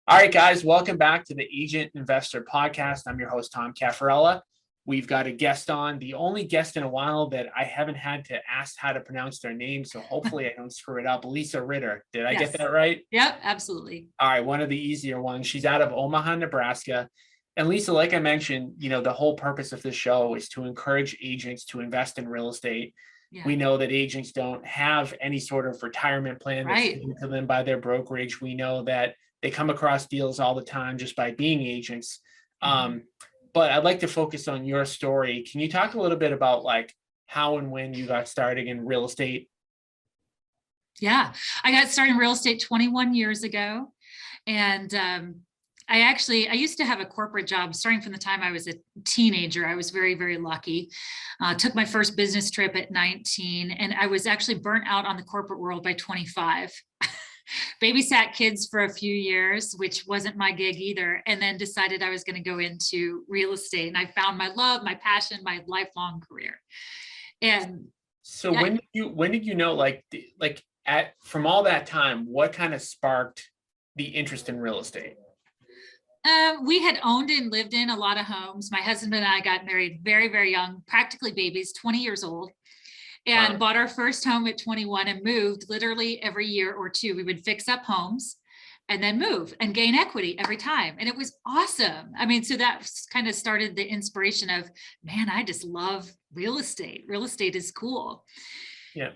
All right, guys, welcome back to the Agent Investor Podcast. I'm your host, Tom Caffarella. We've got a guest on, the only guest in a while that I haven't had to ask how to pronounce their name, so hopefully I don't screw it up. Lisa Ritter. Did I get that right? Yep, absolutely. All right, one of the easier ones. She's out of Omaha, Nebraska. And Lisa, like I mentioned, the whole purpose of this show is to encourage agents to invest in real estate. Yeah. We know that agents don't have any sort of retirement plan that's given to them by their brokerage. We know that they come across deals all the time just by being agents. But I'd like to focus on your story. Can you talk a little bit about like how and when you got started in real estate? Yeah, I got started in real estate 21 years ago. And I used to have a corporate job starting from the time I was a teenager. I was very, very lucky. Took my first business trip at 19, and I was actually burnt out on the corporate world by 25. Babysat kids for a few years, which wasn't my gig either, and then decided I was going to go into real estate. And I found my love, my passion, my lifelong career. And so when did you know, from all that time, what kind of sparked the interest in real estate? We had owned and lived in a lot of homes. My husband and I got married very, very young, practically babies, 20 years old. And bought our first home at 21 and moved literally every year or two. We would fix up homes and then move and gain equity every time. And it was awesome. I mean, so that kind of started the inspiration of, man, I just love real estate. Real estate is cool. Yeah.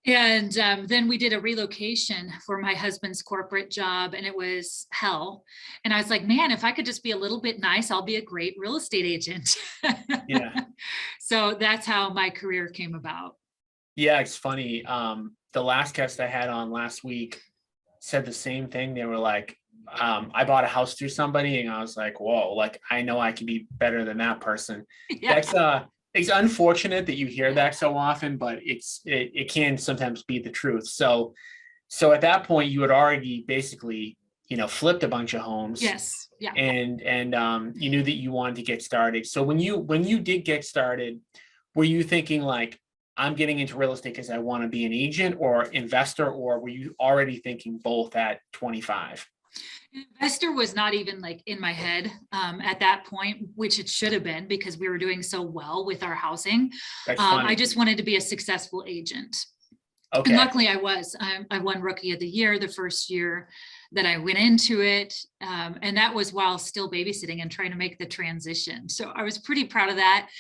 And then we did a relocation for my husband's corporate job, and it was hell. And I was like, man, if I could just be a little bit nice, I'll be a great real estate agent. Yeah. So that's how my career came about. Yeah, it's funny. The last guest I had on last week said the same thing. They were like, I bought a house through somebody, and I was like, whoa, like I know I could be better than that person. Yeah. It's unfortunate that you hear that so often, but it can sometimes be the truth. So at that point, you had already basically, flipped a bunch of homes. Yes. Yeah. And you knew that you wanted to get started. So when you did get started, were you thinking like, I'm getting into real estate because I want to be an agent or investor, or were you already thinking both at 25? Investor was not even like in my head at that point, which it should have been because we were doing so well with our housing. I just wanted to be a successful agent. Okay. And luckily I was. I won Rookie of the Year the first year that I went into it. And that was while still babysitting and trying to make the transition. So I was pretty proud of that.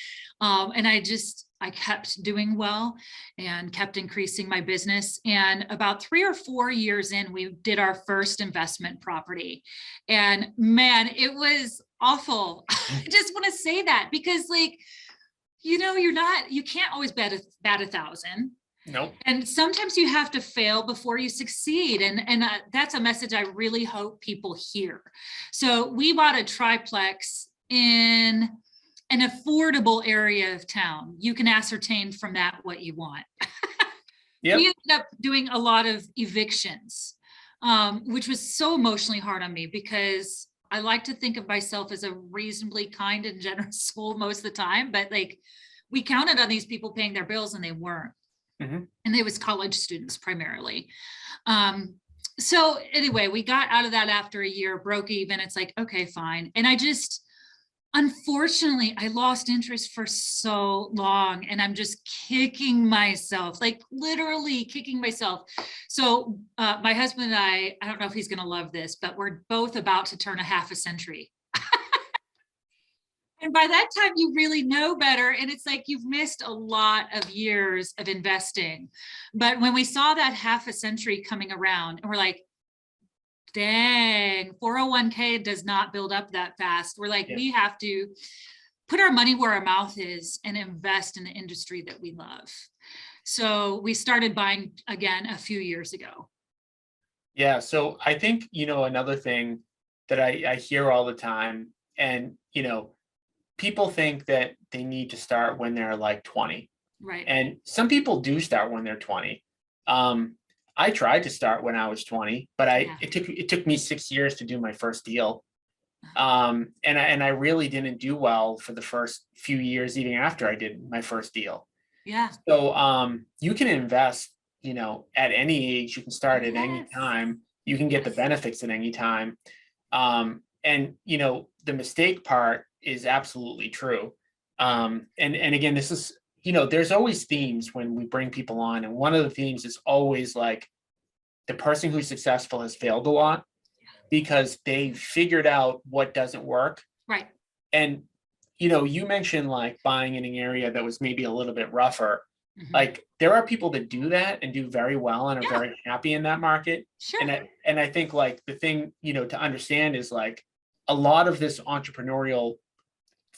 And I kept doing well and kept increasing my business. And about 3 or 4 years in, we did our first investment property. And man, it was awful. I just want to say that because you can't always bat 1,000. Nope. And sometimes you have to fail before you succeed. And that's a message I really hope people hear. So we bought a triplex in an affordable area of town. You can ascertain from that what you want. Yep. We ended up doing a lot of evictions, which was so emotionally hard on me because I like to think of myself as a reasonably kind and generous soul most of the time, but we counted on these people paying their bills and they weren't. Mm-hmm. And they was college students primarily. So anyway, we got out of that after a year, broke even. It's like, okay, fine. And unfortunately, I lost interest for so long and I'm just kicking myself, like literally kicking myself. So my husband and I don't know if he's going to love this, but we're both about to turn a half a century. And by that time, you really know better. And it's like you've missed a lot of years of investing. But when we saw that half a century coming around and we're like, dang, 401k does not build up that fast. We're like, We have to put our money where our mouth is and invest in the industry that we love. So we started buying again a few years ago. Yeah. So I think, another thing that I hear all the time, and, people think that they need to start when they're like 20. Right. And some people do start when they're 20. I tried to start when I was 20, but it took me 6 years to do my first deal. And I really didn't do well for the first few years, even after I did my first deal. Yeah. So you can invest, at any age. You can start at any time. You can get the benefits at any time. And the mistake part is absolutely true. And again, this is, there's always themes when we bring people on. And one of the themes is always like the person who's successful has failed a lot because they figured out what doesn't work. Right. And, you mentioned like buying in an area that was maybe a little bit rougher. Mhm. Like there are people that do that and do very well and are Yeah. very happy in that market. Sure. And I think like the thing, to understand is like a lot of this entrepreneurial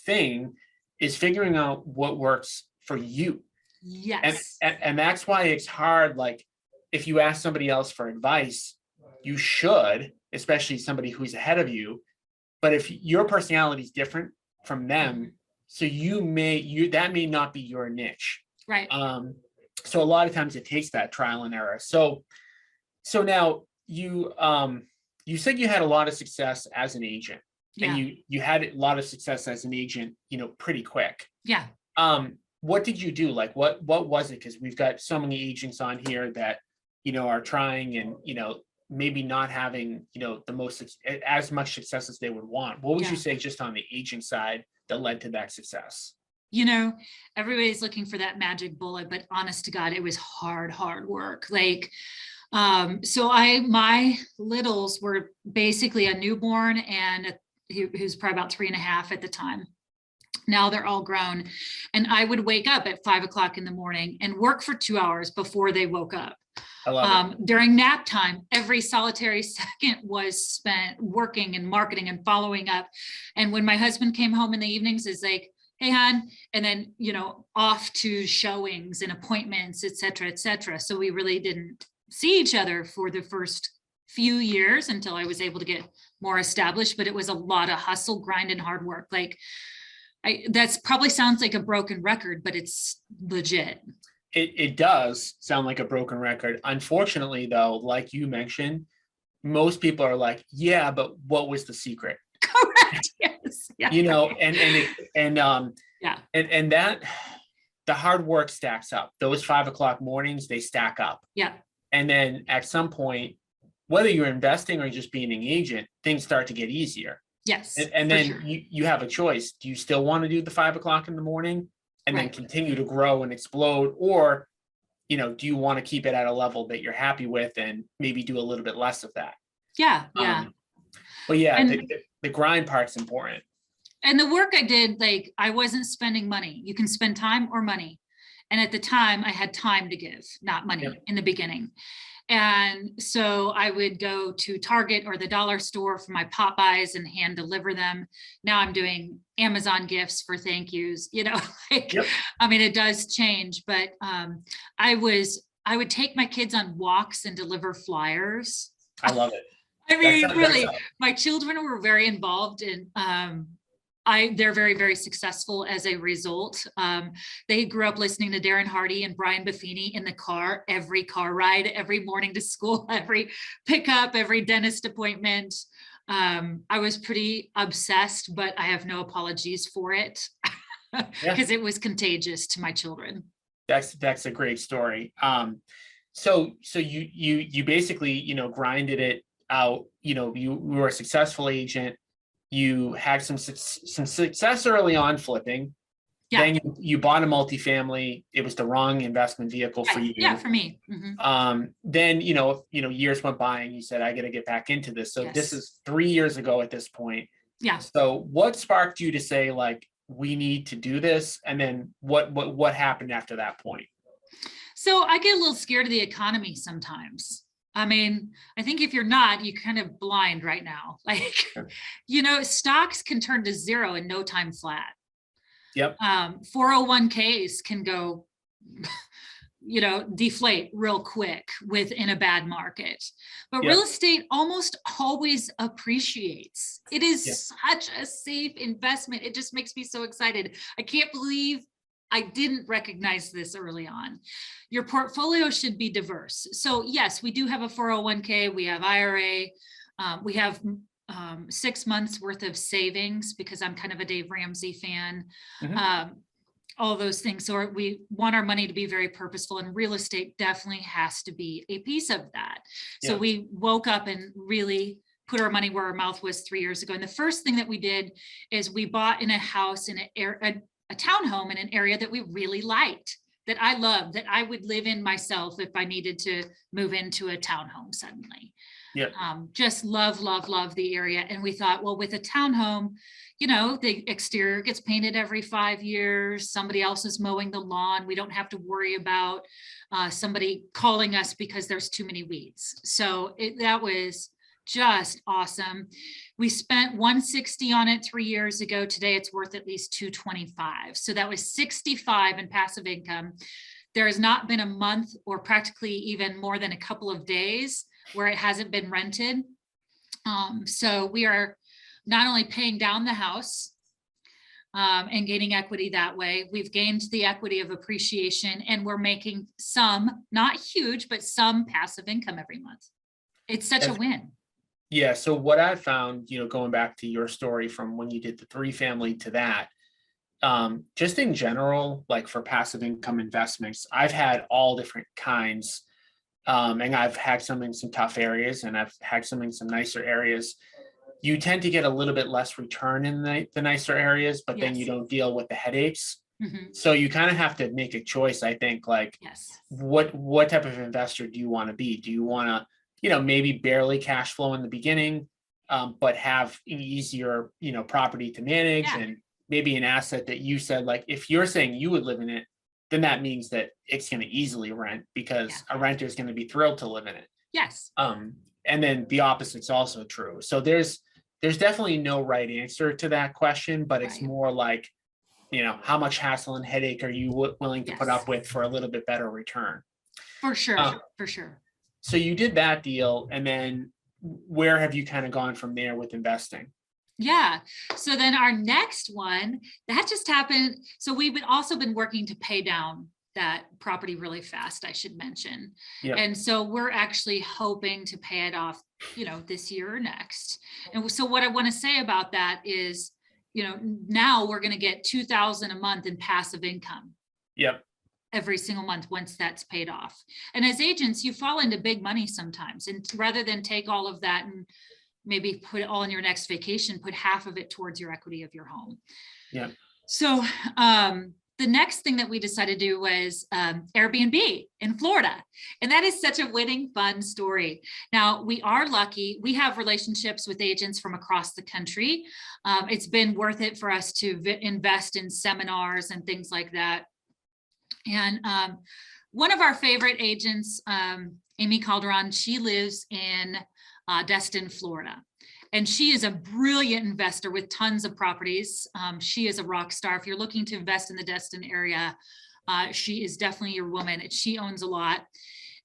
thing is figuring out what works for you. Yes. And that's why it's hard. Like if you ask somebody else for advice, you should, especially somebody who's ahead of you. But if your personality is different from them, so that may not be your niche. Right. So a lot of times it takes that trial and error. So now you said you had a lot of success as an agent. Yeah. And you had a lot of success as an agent, pretty quick. Yeah. What did you do? Like what was it? Because we've got so many agents on here that, are trying and, maybe not having, the most as much success as they would want. What would you say just on the agent side that led to that success? Everybody's looking for that magic bullet, but honest to God, it was hard work. Like, so my littles were basically a newborn and who's probably about 3.5 at the time. Now they're all grown. And I would wake up at 5 o'clock in the morning and work for 2 hours before they woke up. I love it. During nap time, every solitary second was spent working and marketing and following up. And when my husband came home in the evenings, it's like, hey, hon, and then, off to showings and appointments, et cetera, et cetera. So we really didn't see each other for the first few years until I was able to get more established, but it was a lot of hustle, grind, and hard work. Like that's probably sounds like a broken record, but it's legit. It does sound like a broken record. Unfortunately, though, like you mentioned, most people are like, yeah, but what was the secret? Correct. Yes. Yeah. And that the hard work stacks up. Those 5 o'clock mornings, they stack up. Yeah. And then at some point, whether you're investing or just being an agent, things start to get easier. Yes. And then you have a choice. Do you still want to do the 5 o'clock in the morning and then continue to grow and explode? Or, do you want to keep it at a level that you're happy with and maybe do a little bit less of that? Yeah. Yeah. But yeah, the grind part's important. And the work I did, like I wasn't spending money. You can spend time or money. And at the time I had time to give, not money in the beginning. And so I would go to Target or the dollar store for my pop buys and hand deliver them. Now I'm doing Amazon gifts for thank yous, I mean, it does change, but I would take my kids on walks and deliver flyers. I love it. I mean, really, my children were very involved in, they're very, very successful as a result. They grew up listening to Darren Hardy and Brian Buffini in the car, every car ride, every morning to school, every pickup, every dentist appointment. I was pretty obsessed, but I have no apologies for it because it was contagious to my children. That's a great story. So you basically, grinded it out, you were a successful agent. You had some success early on flipping. Yeah. Then you bought a multifamily. It was the wrong investment vehicle for you. Yeah, for me. Mm-hmm. Then years went by, and you said, "I got to get back into this." So this is 3 years ago at this point. Yeah. So what sparked you to say, like, we need to do this? And then what happened after that point? So I get a little scared of the economy sometimes. I mean, I think if you're not, you're kind of blind right now. Like, stocks can turn to zero in no time flat. Yep. 401ks can go, deflate real quick within a bad market. But real estate almost always appreciates. It is such a safe investment. It just makes me so excited. I can't believe I didn't recognize this early on. Your portfolio should be diverse. So yes, we do have a 401k, we have IRA, we have 6 months worth of savings because I'm kind of a Dave Ramsey fan, all those things. So we want our money to be very purposeful, and real estate definitely has to be a piece of that. So we woke up and really put our money where our mouth was 3 years ago. And the first thing that we did is we bought in a house in a townhome in an area that we really liked, that I loved, that I would live in myself if I needed to move into a townhome suddenly. Yeah. Just love the area. And we thought, well, with a townhome, you know, the exterior gets painted every 5 years. Somebody else is mowing the lawn. We don't have to worry about somebody calling us because there's too many weeds. So that was just awesome. We spent $160 on it 3 years ago. Today it's worth at least $225. So that was $65 in passive income. There has not been a month or practically even more than a couple of days where it hasn't been rented. So we are not only paying down the house and gaining equity that way, we've gained the equity of appreciation, and we're making some, not huge, but some passive income every month. It's such a win. Yeah. So what I found, you know, going back to your story from when you did the 3-family to that, just in general, like for passive income investments, I've had all different kinds. And I've had some in some tough areas, and I've had some in some nicer areas. You tend to get a little bit less return in the nicer areas, but then you don't deal with the headaches. So you kind of have to make a choice, I think, like what type of investor do you want to be? Do you want to, you know, maybe barely cash flow in the beginning, but have an easier, you know, property to manage, and maybe an asset that you said, like, if you're saying you would live in it, then that means that it's going to easily rent, because a renter is going to be thrilled to live in it. Yes. And then the opposite's also true. So there's definitely no right answer to that question, but it's more like, you know, how much hassle and headache are you willing to put up with for a little bit better return? For sure. For sure. So you did that deal, and then where have you kind of gone from there with investing? Yeah. So then our next one, that just happened. So we've also been working to pay down that property really fast, I should mention. And so we're actually hoping to pay it off, you know, this year or next. And so what I want to say about that is, you know, now we're going to get $2,000 a month in passive income. Every single month once that's paid off. And as agents, you fall into big money sometimes. And rather than take all of that and maybe put it all in your next vacation, put half of it towards your equity of your home. So the next thing that we decided to do was Airbnb in Florida. And that is such a winning, fun story. Now, we are lucky. We have relationships with agents from across the country. It's been worth it for us to invest in seminars and things like that. And one of our favorite agents, Amy Calderon, she lives in Destin, Florida. And she is a brilliant investor with tons of properties. She is a rock star. If you're looking to invest in the Destin area, she is definitely your woman. She owns a lot.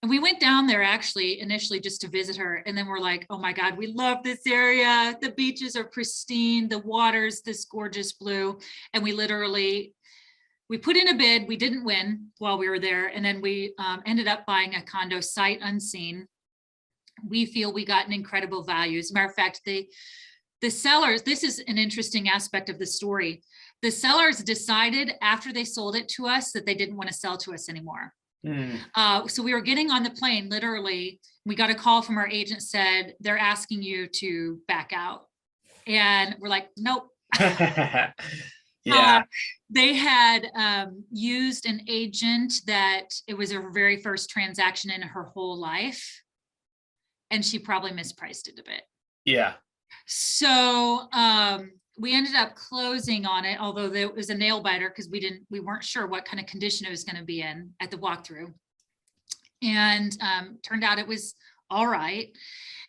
And we went down there actually initially just to visit her. And then we're like, oh my God, we love this area. The beaches are pristine. The water's this gorgeous blue. And we put in a bid. We didn't win while we were there. And then we ended up buying a condo sight unseen. We feel we got an incredible value. As a matter of fact, the sellers, this is an interesting aspect of the story. The sellers decided after they sold it to us that they didn't want to sell to us anymore. So we were getting on the plane, literally, we got a call from our agent, said, they're asking you to back out. And we're like, nope. They had used an agent that it was her very first transaction in her whole life. And she probably mispriced it a bit. So we ended up closing on it, although it was a nail biter because we weren't sure what kind of condition it was going to be in at the walkthrough. And turned out it was all right.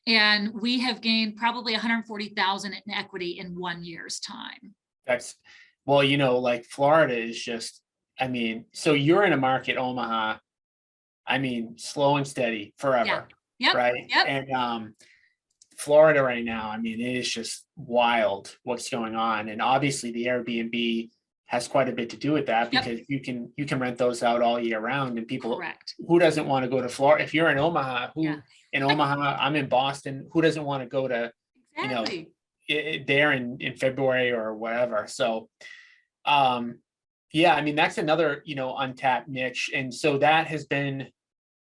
And we have gained probably 140,000 in equity in 1 year's time. Well, you know, like Florida is just, I mean, so you're in a market, Omaha, I mean, slow and steady forever. Right. And Florida right now, I mean, it is just wild what's going on. And obviously the Airbnb has quite a bit to do with that, because you can rent those out all year round, and people, who doesn't want to go to Florida? If you're in Omaha, in Omaha, I'm in Boston, who doesn't want to go to, you know, there in February or whatever. So, yeah, I mean, that's another, you know, untapped niche. And so that has been,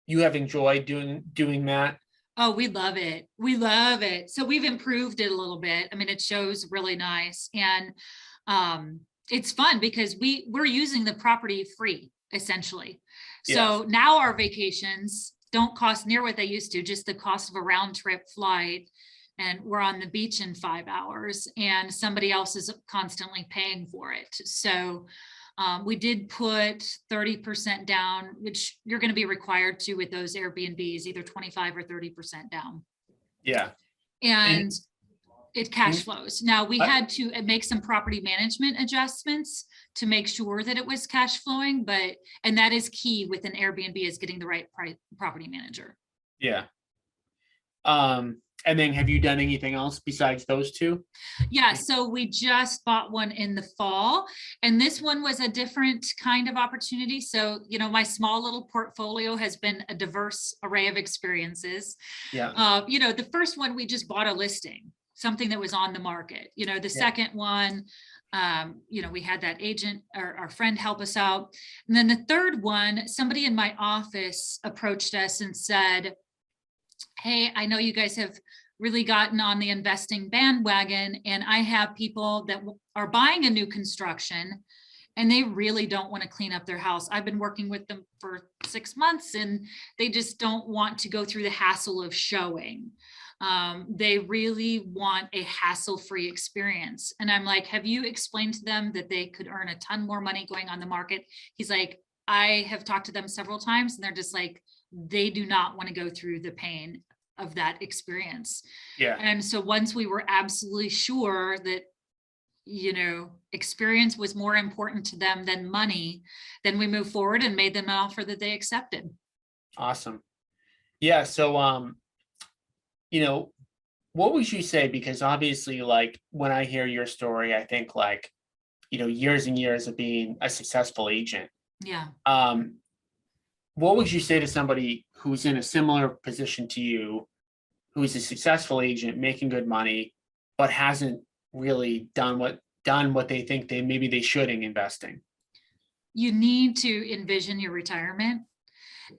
you have enjoyed doing that. Oh, we love it. We love it. So we've improved it a little bit. I mean, it shows really nice. And it's fun because we're using the property free, essentially. Yes. So now our vacations don't cost near what they used to, just the cost of a round trip flight. And we're on the beach in 5 hours, and somebody else is constantly paying for it. So we did put 30% down, which you're going to be required to with those Airbnbs, either 25 or 30% down. Yeah. And it cash and flows. Now we I- had to make some property management adjustments to make sure that it was cash flowing, and that is key with an Airbnb, is getting the right property manager. yeah. And then have you done anything else besides those two? Yeah, so we just bought one in the fall, and this one was a different kind of opportunity. So, my small little portfolio has been a diverse array of experiences. Yeah. The first one, we just bought a listing, something that was on the market. The second one, we had that agent or our friend help us out. And then the third one, somebody in my office approached us and said, hey, I know you guys have really gotten on the investing bandwagon, and I have people that are buying a new construction and they really don't want to clean up their house. I've been working with them for 6 months and they just don't want to go through the hassle of showing. They really want a hassle-free experience. And I'm like, have you explained to them that they could earn a ton more money going on the market? He's like, I have talked to them several times and they're just like, they do not want to go through the pain of that experience. Yeah. And so once we were absolutely sure that, experience was more important to them than money, then we moved forward and made them an offer that they accepted. Awesome. Yeah. So, what would you say? Because obviously, like when I hear your story, I think like, years and years of being a successful agent. Yeah. What would you say to somebody who's in a similar position to you, who's a successful agent making good money, but hasn't really done what they think maybe they should in investing? You need to envision your retirement.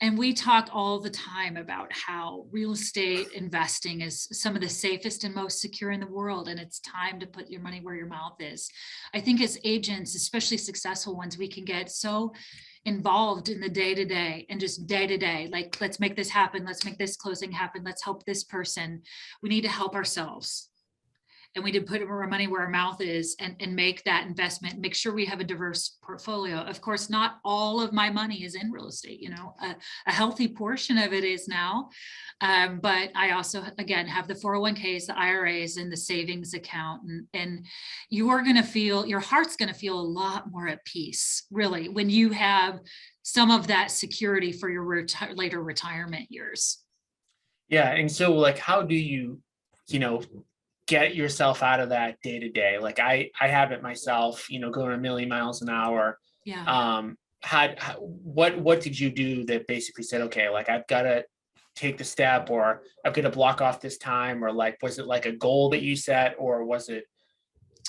And we talk all the time about how real estate investing is some of the safest and most secure in the world. And it's time to put your money where your mouth is. I think as agents, especially successful ones, we can get so involved in the day-to-day and just day-to-day, like, let's make this happen. Let's make this closing happen. Let's help this person. We need to help ourselves. And we did put our money where our mouth is and make that investment, make sure we have a diverse portfolio. Of course, not all of my money is in real estate, a healthy portion of it is now. But I also, again, have the 401ks, the IRAs, and the savings account. And your heart's going to feel a lot more at peace, really, when you have some of that security for your later retirement years. Yeah. And so like, how do you, get yourself out of that day to day? Like I have it myself, going a million miles an hour. Yeah. What did you do that basically said, okay, like I've got to take the step, or I've got to block off this time, or like, was it like a goal that you set, or was it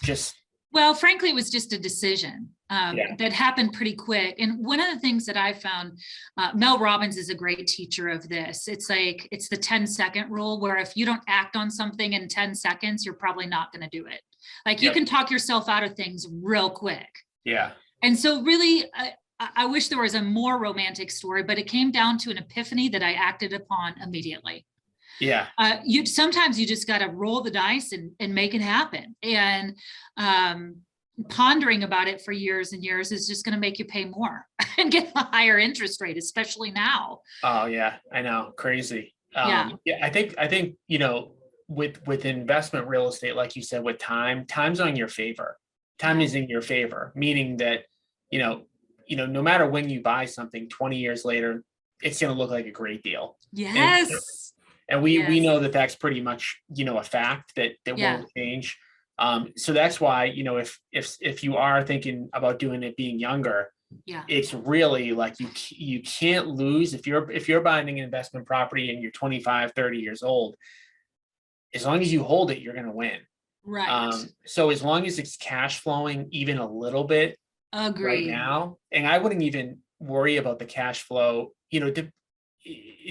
just? Well, frankly, it was just a decision that happened pretty quick. And one of the things that I found, Mel Robbins is a great teacher of this. It's the 10-second rule, where if you don't act on something in 10 seconds, you're probably not going to do it. Like you can talk yourself out of things real quick. Yeah. And so really, I wish there was a more romantic story, but it came down to an epiphany that I acted upon immediately. Yeah. Sometimes you just got to roll the dice and make it happen. And pondering about it for years and years is just going to make you pay more and get a higher interest rate, especially now. Oh yeah, I know. Crazy. Yeah. I think, with investment real estate, like you said, with time's on your favor. Time is in your favor, meaning that, no matter when you buy something 20 years later, it's going to look like a great deal. Yes. And we know that that's pretty much, a fact that won't change. So that's why, if you are thinking about doing it being younger, it's really like you can't lose if you're buying an investment property and you're 25, 30 years old. As long as you hold it, you're going to win. Right. So as long as it's cash flowing even a little bit right now, and I wouldn't even worry about the cash flow,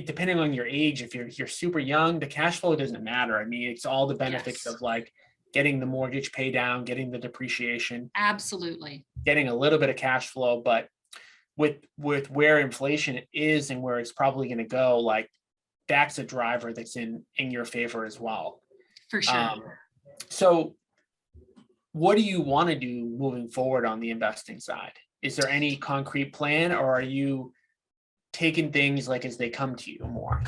depending on your age, if you're super young, the cash flow doesn't matter. I mean, it's all the benefits Yes. of like getting the mortgage pay down, getting the depreciation, Absolutely. getting a little bit of cash flow. But with where inflation is and where it's probably going to go, like that's a driver that's in your favor as well. For sure. So what do you want to do moving forward on the investing side? Is there any concrete plan, or are you taking things like as they come to you more?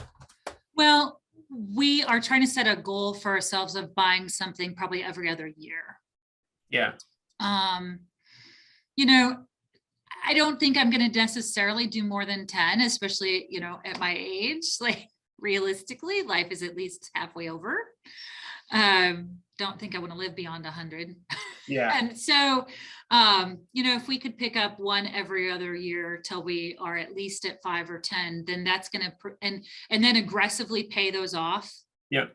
Well, we are trying to set a goal for ourselves of buying something probably every other year. Yeah. You know, I don't think I'm going to necessarily do more than 10, especially, you know, at my age. Like realistically, life is at least halfway over. Don't think I want to live beyond 100. Yeah. And so, you know, if we could pick up one every other year till we are at least at 5 or 10, then that's going to, and then aggressively pay those off. Yeah.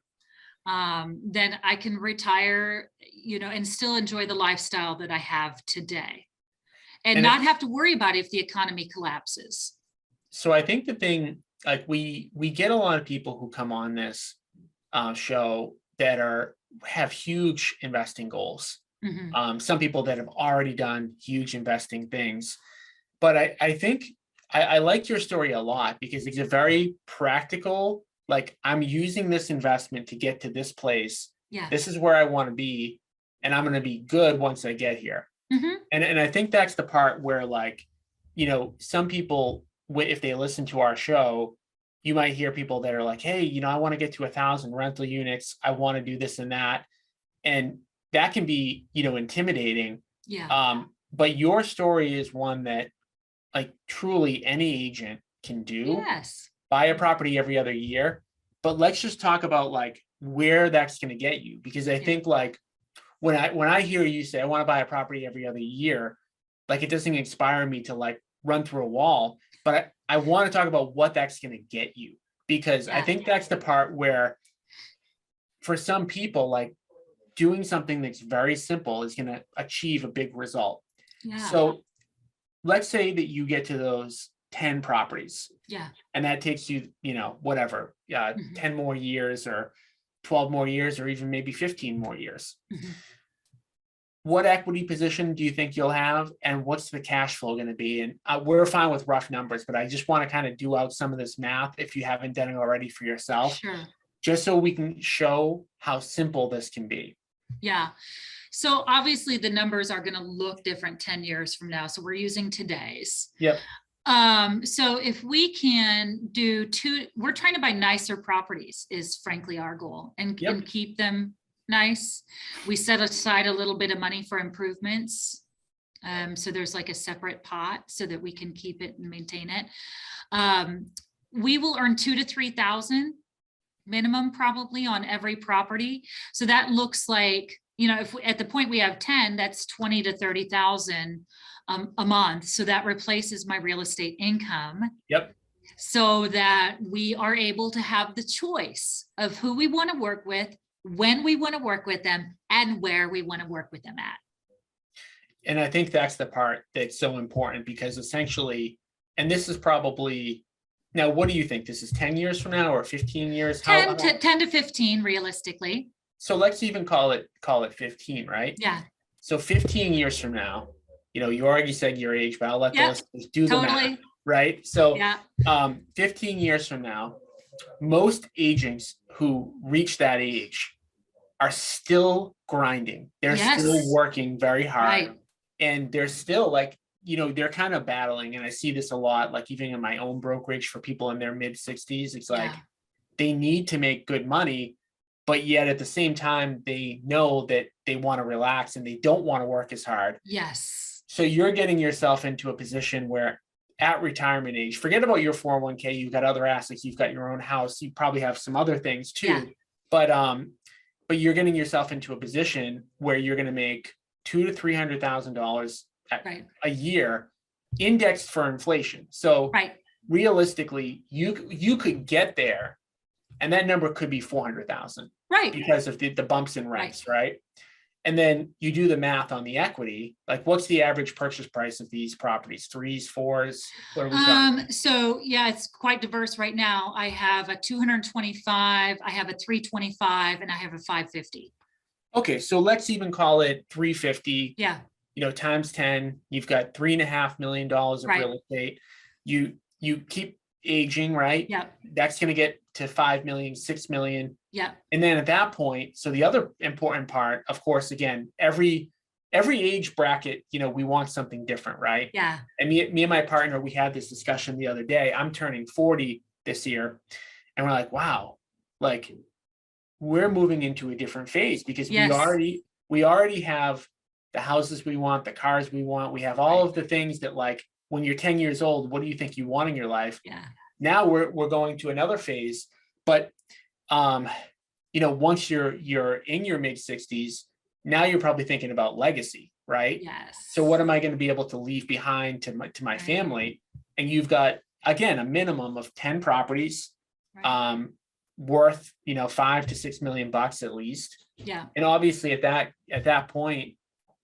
Then I can retire, you know, and still enjoy the lifestyle that I have today and not have to worry about if the economy collapses. So I think the thing, like we get a lot of people who come on this show that have huge investing goals. Mm-hmm. Some people that have already done huge investing things. But I think I like your story a lot because it's a very practical, like I'm using this investment to get to this place. Yeah. This is where I want to be, and I'm going to be good once I get here. Mm-hmm. And I think that's the part where, like, you know, some people, if they listen to our show, you might hear people that are like, hey, you know, I want to get to 1,000 rental units. I want to do this and that. And that can be, you know, intimidating. Yeah. But your story is one that like truly any agent can do. Yes. Buy a property every other year. But let's just talk about like where that's going to get you. Because I think like when I hear you say, I want to buy a property every other year, like it doesn't inspire me to like run through a wall. But I want to talk about what that's going to get you. Because I think that's the part where for some people, like doing something that's very simple is going to achieve a big result. Yeah. So let's say that you get to those 10 properties. Yeah. And that takes you, you know, whatever, 10 more years or 12 more years, or even maybe 15 more years. Mm-hmm. What equity position do you think you'll have? And what's the cash flow going to be? And we're fine with rough numbers, but I just want to kind of do out some of this math if you haven't done it already for yourself. Sure. Just so we can show how simple this can be. Yeah. So obviously the numbers are going to look different 10 years from now. So we're using today's. Yep. So if we can do we're trying to buy nicer properties is frankly our goal and keep them nice. We set aside a little bit of money for improvements. So there's like a separate pot so that we can keep it and maintain it. We will earn 2,000 to 3,000 minimum probably on every property. So that looks like, you know, if at the point we have 10, that's 20 to 30,000 a month. So that replaces my real estate income. Yep. So that we are able to have the choice of who we want to work with, when we want to work with them, and where we want to work with them at. And I think that's the part that's so important because essentially, and this is probably, now, what do you think? This is 10 years from now or 15 years? 10 to 15 realistically. So let's even call it 15, right? Yeah. So 15 years from now, you know, you already said your age, but I'll let the listeners do the math, right? So 15 years from now, most agents who reach that age are still grinding. They're still working very hard. Right. And they're still like, you know, they're kind of battling. And I see this a lot, like even in my own brokerage for people in their mid 60s, it's like they need to make good money, but yet at the same time, they know that they want to relax and they don't want to work as hard. Yes. So you're getting yourself into a position where at retirement age, forget about your 401k, you've got other assets, you've got your own house, you probably have some other things too. But you're getting yourself into a position where you're going to make $200,000 to $300,000 a year indexed for inflation. So realistically, you could get there and that number could be 400,000. Right. Because of the bumps in rents, right? And then you do the math on the equity, like what's the average purchase price of these properties? Threes, fours? What are we talking? So yeah, it's quite diverse right now. I have a 225, I have a 325, and I have a 550. Okay, so let's even call it 350, Yeah, times 10, you've got $3.5 million of right. real estate. You keep aging, right? Yeah, That's gonna get to 5 million, 6 million. yeah, And then at that point, so the other important part, of course, again, every age bracket, we want something different, right? yeah, And me and my partner, we had this discussion the other day. I'm turning 40 this year, and we're like, wow, like we're moving into a different phase because yes, we already have the houses we want, the cars we want. We have all right. of the things that, like, when you're 10 years old, what do you think you want in your life? Yeah, Now we're going to another phase, but once you're in your mid 60s, now you're probably thinking about legacy, right? So yes, what am I going to be able to leave behind to my right, family? And you've got, again, a minimum of 10 properties, right. worth, $5 to $6 million at least. Yeah, And obviously at that point,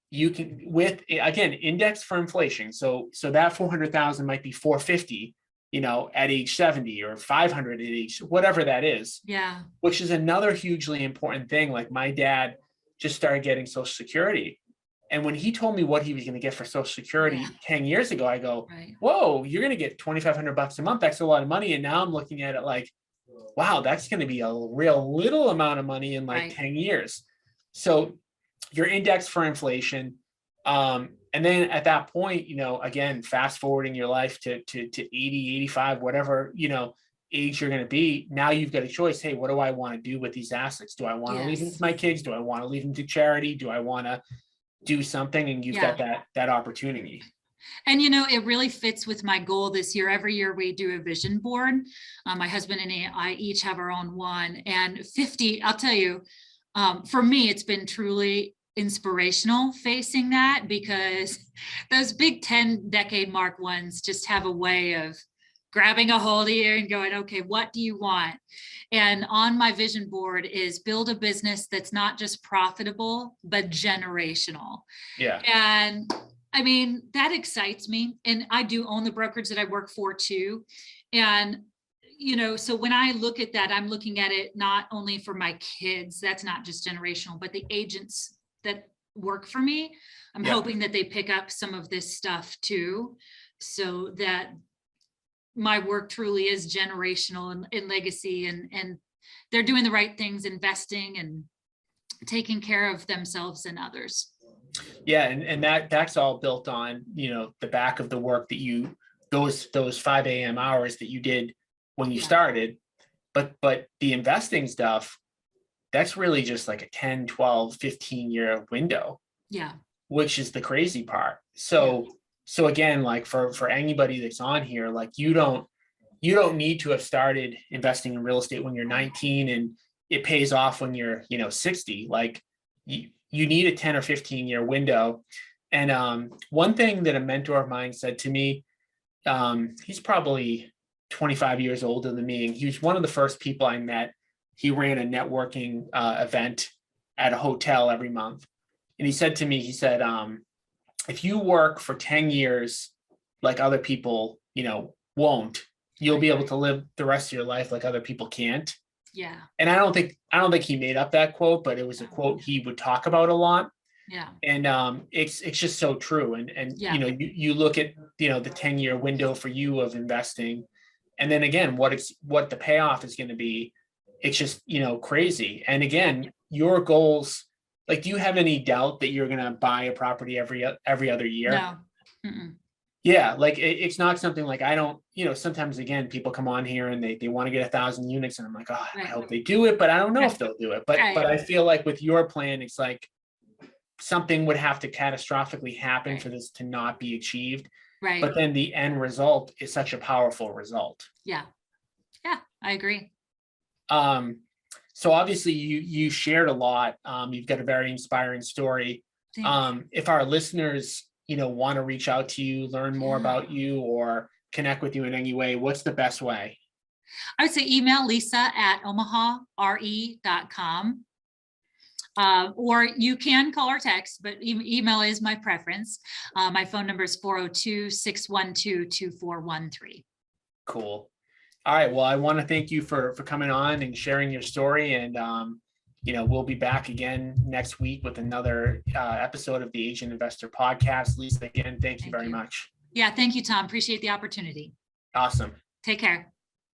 you can, with, again, index for inflation. So that 400,000 might be 450, at age 70, or 500 at age, whatever that is, yeah, which is another hugely important thing. Like, my dad just started getting Social Security. And when he told me what he was going to get for Social yeah, Security 10 years ago, I go, right. whoa, you're going to get $2,500 a month. That's a lot of money. And now I'm looking at it like, wow, that's going to be a real little amount of money in like Right. 10 years. So you're indexed for inflation. And then at that point, again, fast forwarding your life to 80, 85, whatever, age you're going to be. Now you've got a choice. Hey, what do I want to do with these assets? Do I want to leave them Yes. to my kids? Do I want to leave them to charity? Do I want to do something? And you've Yeah. got that opportunity. And it really fits with my goal this year. Every year we do a vision board. My husband and I each have our own one. And 50, I'll tell you, for me, it's been truly inspirational facing that, because those big 10-decade mark ones just have a way of grabbing a hold of you and going, okay, what do you want? And on my vision board is build a business that's not just profitable, but generational. Yeah. And I mean, that excites me. And I do own the brokerage that I work for too. And, so when I look at that, I'm looking at it not only for my kids, that's not just generational, but the agents that work for me. I'm Yeah. hoping that they pick up some of this stuff too, so that my work truly is generational and legacy, and they're doing the right things, investing and taking care of themselves and others. Yeah, and that's all built on, the back of the work that those 5 a.m. hours that you did when you Yeah. started. But the investing stuff, that's really just like a 10, 12, 15-year window, Yeah. which is the crazy part. So again, like for anybody that's on here, like you don't need to have started investing in real estate when you're 19 and it pays off when you're, 60. Like you need a 10 or 15-year window. And one thing that a mentor of mine said to me, he's probably 25 years older than me, and he was one of the first people I met. He ran a networking event at a hotel every month. And he said to me, if you work for 10 years, like other people, won't, you'll be able to live the rest of your life like other people can't. Yeah. And I don't think he made up that quote, but it was a quote he would talk about a lot. Yeah. And it's just so true. And Yeah. you look at, the 10-year window for you of investing. And then again, what the payoff is going to be, it's just, crazy. And again, your goals, like, do you have any doubt that you're going to buy a property every other year? No. Mm-mm. Yeah, like it's not something like, I don't, sometimes again, people come on here and they want to get 1,000 units, and I'm like, oh, I Right. hope they do it, but I don't know Right. if they'll do it. But Right. I feel like with your plan, it's like something would have to catastrophically happen Right. for this to not be achieved. Right. But then the end result is such a powerful result. Yeah. Yeah, I agree. So obviously you shared a lot. You've got a very inspiring story. Thanks. If our listeners, want to reach out to you, learn more Yeah. about you, or connect with you in any way, what's the best way? I would say email Lisa at omahare.com. Or you can call or text, but email is my preference. My phone number is 402-612-2413. Cool. All right. Well, I want to thank you for coming on and sharing your story. And, we'll be back again next week with another episode of the Asian Investor Podcast. Lisa, again, thank you very much. Yeah, thank you, Tom. Appreciate the opportunity. Awesome. Take care.